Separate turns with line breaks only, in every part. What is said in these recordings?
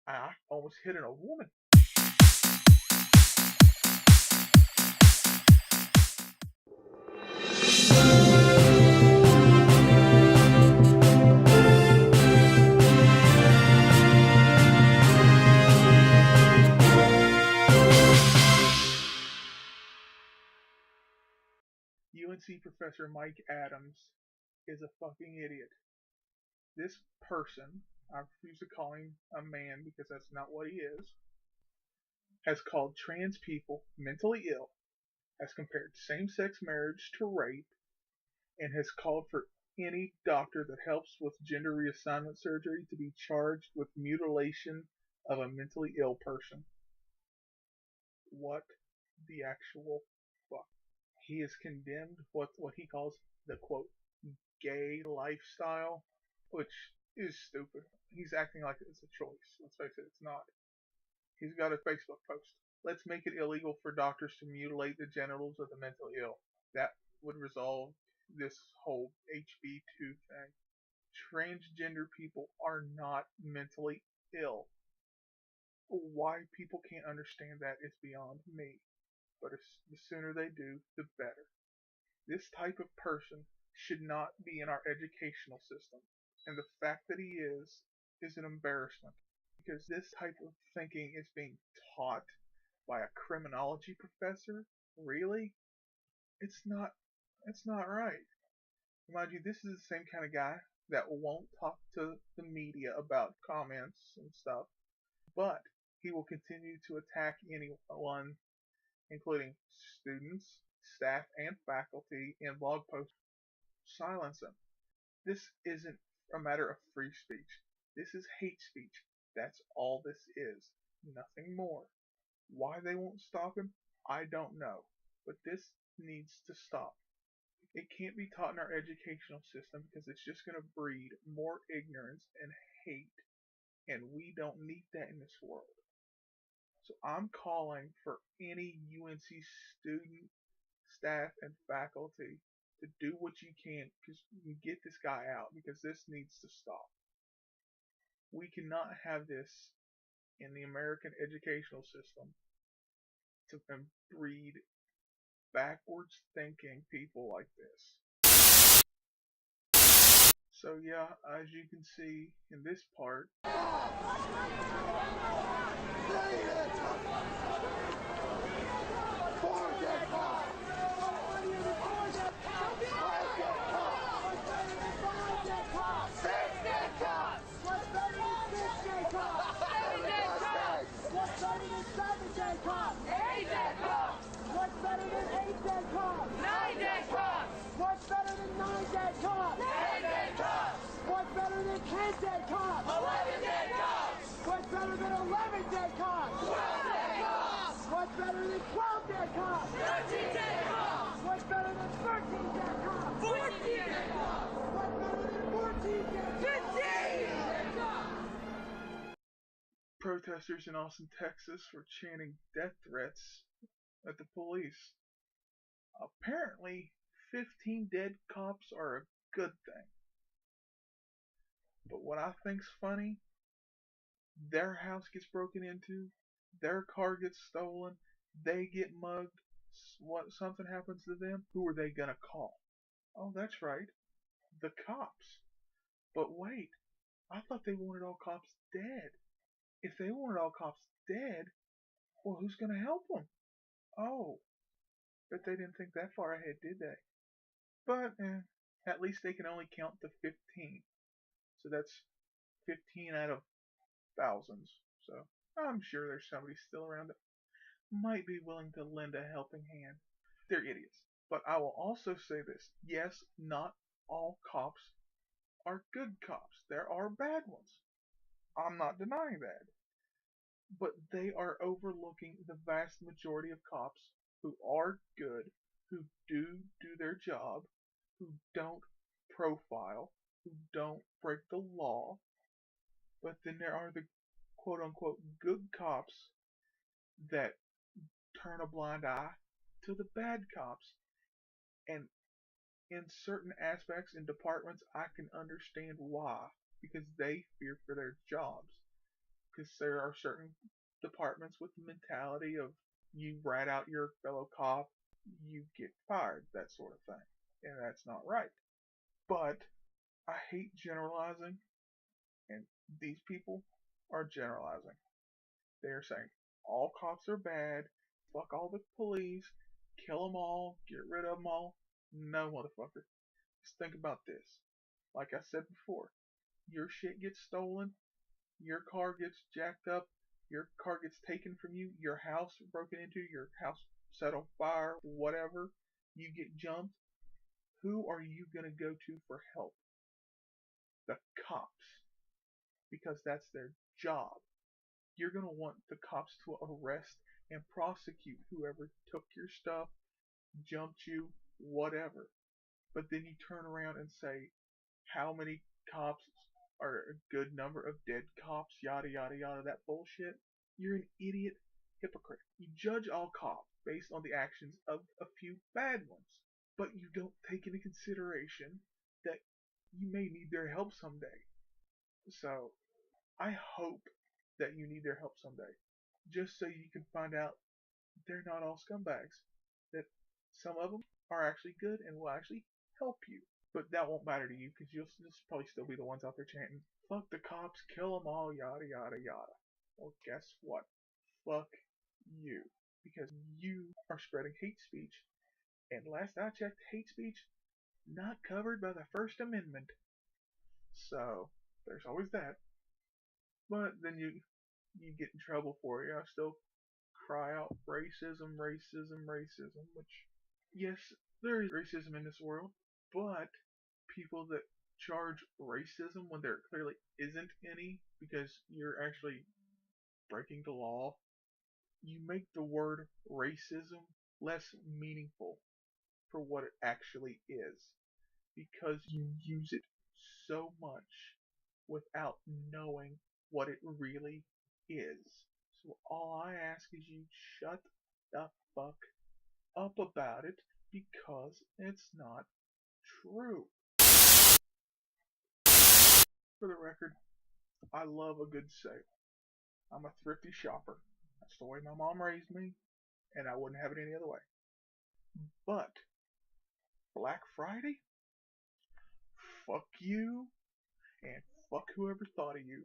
I almost hit a woman. UNC professor Mike Adams is a fucking idiot. This person, I refuse to call him a man because that's not what he is, has called trans people mentally ill, has compared same-sex marriage to rape, and has called for any doctor that helps with gender reassignment surgery to be charged with mutilation of a mentally ill person. What the actual fuck? He has condemned what he calls the quote gay lifestyle, which is stupid. He's acting like it's a choice. Let's face it, it's not. He's got a Facebook post. Let's make it illegal for doctors to mutilate the genitals of the mentally ill. That would resolve this whole HB2 thing. Transgender people are not mentally ill. Why people can't understand that is beyond me. But the sooner they do, the better. This type of person should not be in our educational system. And the fact that he is an embarrassment. Because this type of thinking is being taught by a criminology professor? Really? It's not right. Mind you, this is the same kind of guy that won't talk to the media about comments and stuff, but he will continue to attack anyone, including students, staff, and faculty in blog posts. Silence him. This isn't a matter of free speech. This is hate speech. That's all this is. Nothing more. Why they won't stop him, I don't know. But this needs to stop. It can't be taught in our educational system because it's just going to breed more ignorance and hate. And we don't need that in this world. So I'm calling for any UNC student, staff, and faculty to do what you can to get this guy out because this needs to stop. We cannot have this in the American educational system to breed backwards thinking people like this. So yeah, as you can see in this part, protesters in Austin, Texas were chanting death threats at the police. Apparently, 15 dead cops are a good thing. But what I think's funny, their house gets broken into, their car gets stolen, they get mugged, something happens to them, who are they gonna call? Oh, that's right, the cops. But wait, I thought they wanted all cops dead. If they wanted all cops dead, well, who's gonna help them? Oh, but they didn't think that far ahead, did they? But at least they can only count to 15. So that's 15 out of thousands. So I'm sure there's somebody still around that might be willing to lend a helping hand. They're idiots. But I will also say this. Yes, not all cops are good cops. There are bad ones. I'm not denying that. But they are overlooking the vast majority of cops who are good, who do their job, who don't profile, who don't break the law. But then there are the quote unquote good cops that turn a blind eye to the bad cops. And in certain aspects and departments, I can understand why. Because they fear for their jobs. because there are certain departments with the mentality of you rat out your fellow cop, you get fired, that sort of thing. And that's not right. But I hate generalizing, and these people are generalizing. They're saying all cops are bad, fuck all the police, kill them all, get rid of them all. No, motherfucker. Just think about this. Like I said before, your shit gets stolen, your car gets jacked up, your car gets taken from you, your house broken into, your house set on fire, whatever, you get jumped. Who are you going to go to for help? The cops. Because that's their job. You're going to want the cops to arrest and prosecute whoever took your stuff, jumped you, whatever. But then you turn around and say, how many cops are a good number of dead cops, yada yada yada, that bullshit. You're an idiot hypocrite. You judge all cops based on the actions of a few bad ones, but you don't take into consideration that you may need their help someday. So, I hope that you need their help someday, just so you can find out they're not all scumbags. That some of them are actually good and will actually help you. But that won't matter to you because you'll probably still be the ones out there chanting, fuck the cops, kill them all, yada yada yada. Well, guess what? Fuck you. Because you are spreading hate speech. And last I checked, hate speech not covered by the First Amendment. So, there's always that. But then you get in trouble for it. I still cry out racism, racism, racism, which, yes, there is racism in this world, but people that charge racism when there clearly isn't any because you're actually breaking the law, you make the word racism less meaningful for what it actually is because you use it so much without knowing what it really is. So all I ask is you shut the fuck up about it because it's not true. For the record, I love a good sale. I'm a thrifty shopper. That's the way my mom raised me, and I wouldn't have it any other way. But Black Friday? Fuck you, and fuck whoever thought of you.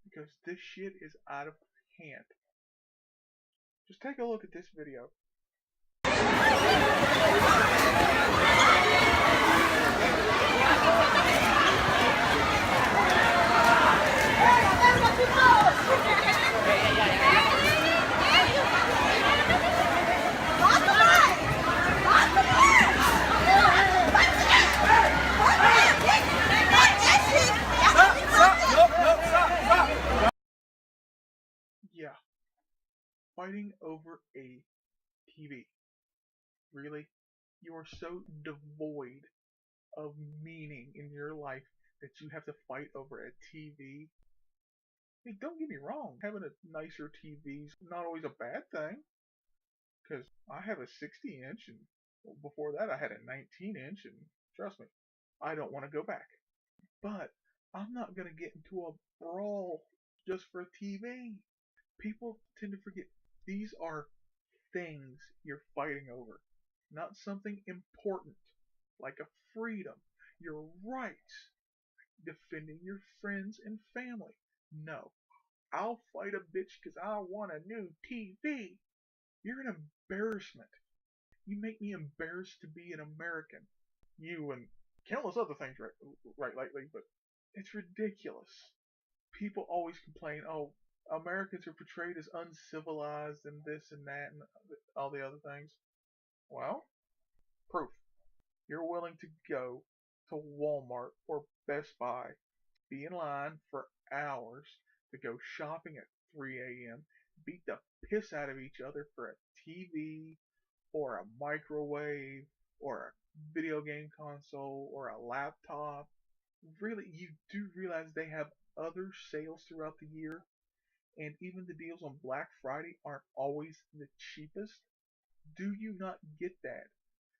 Because this shit is out of hand. Just take a look at this video. Yeah. Fighting over a TV. Really? You are so devoid of meaning in your life that you have to fight over a TV? Hey, don't get me wrong, having a nicer TV is not always a bad thing. Because I have a 60 inch, and before that I had a 19 inch, and trust me, I don't want to go back. But I'm not going to get into a brawl just for a TV. People tend to forget these are things you're fighting over, not something important like a freedom, your rights, defending your friends and family. No, I'll fight a bitch because I want a new TV. You're an embarrassment. You make me embarrassed to be an American. You and countless other things right lately, but it's ridiculous. People always complain, oh, Americans are portrayed as uncivilized and this and that and all the other things. Well, proof. You're willing to go to Walmart or Best Buy, be in line for hours to go shopping at 3 a.m., beat the piss out of each other for a TV or a microwave or a video game console or a laptop. Really, you do realize they have other sales throughout the year, and even the deals on Black Friday aren't always the cheapest? Do you not get that?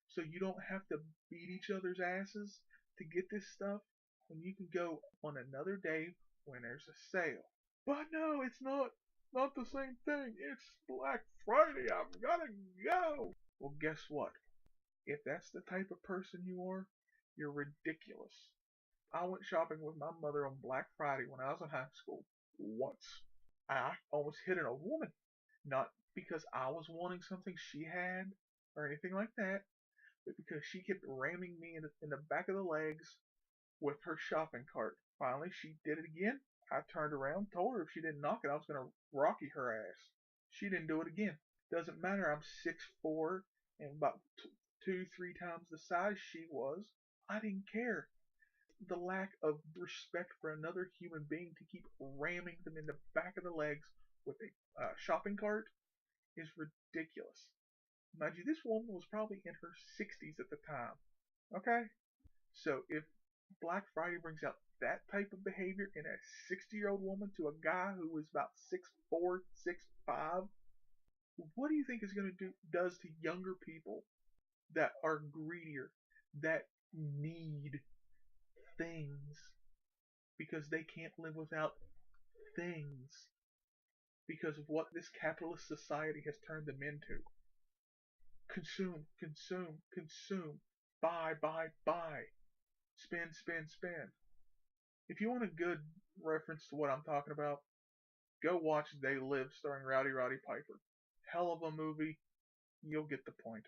So you don't have to beat each other's asses to get this stuff when you can go on another day when there's a sale. But no, it's not the same thing. It's Black Friday. I've gotta go. Well, guess what? If that's the type of person you are, you're ridiculous. I went shopping with my mother on Black Friday when I was in high school once. I almost hit on a woman. Not because I was wanting something she had or anything like that, but because she kept ramming me in the back of the legs with her shopping cart. Finally, she did it again. I turned around, told her if she didn't knock it, I was going to Rocky her ass. She didn't do it again. Doesn't matter, I'm 6'4" and about two, three times the size she was. I didn't care. The lack of respect for another human being to keep ramming them in the back of the legs with a shopping cart is ridiculous. Mind you, this woman was probably in her 60s at the time. Okay? So if Black Friday brings out that type of behavior in a 60-year-old woman to a guy who is about 6'4", 6'5", what do you think is going to do does to younger people that are greedier, that need things because they can't live without things because of what this capitalist society has turned them into? Consume, consume, consume, buy, buy, buy, spend, spend, spend. If you want a good reference to what I'm talking about, go watch They Live starring Rowdy Roddy Piper. Hell of a movie. You'll get the point.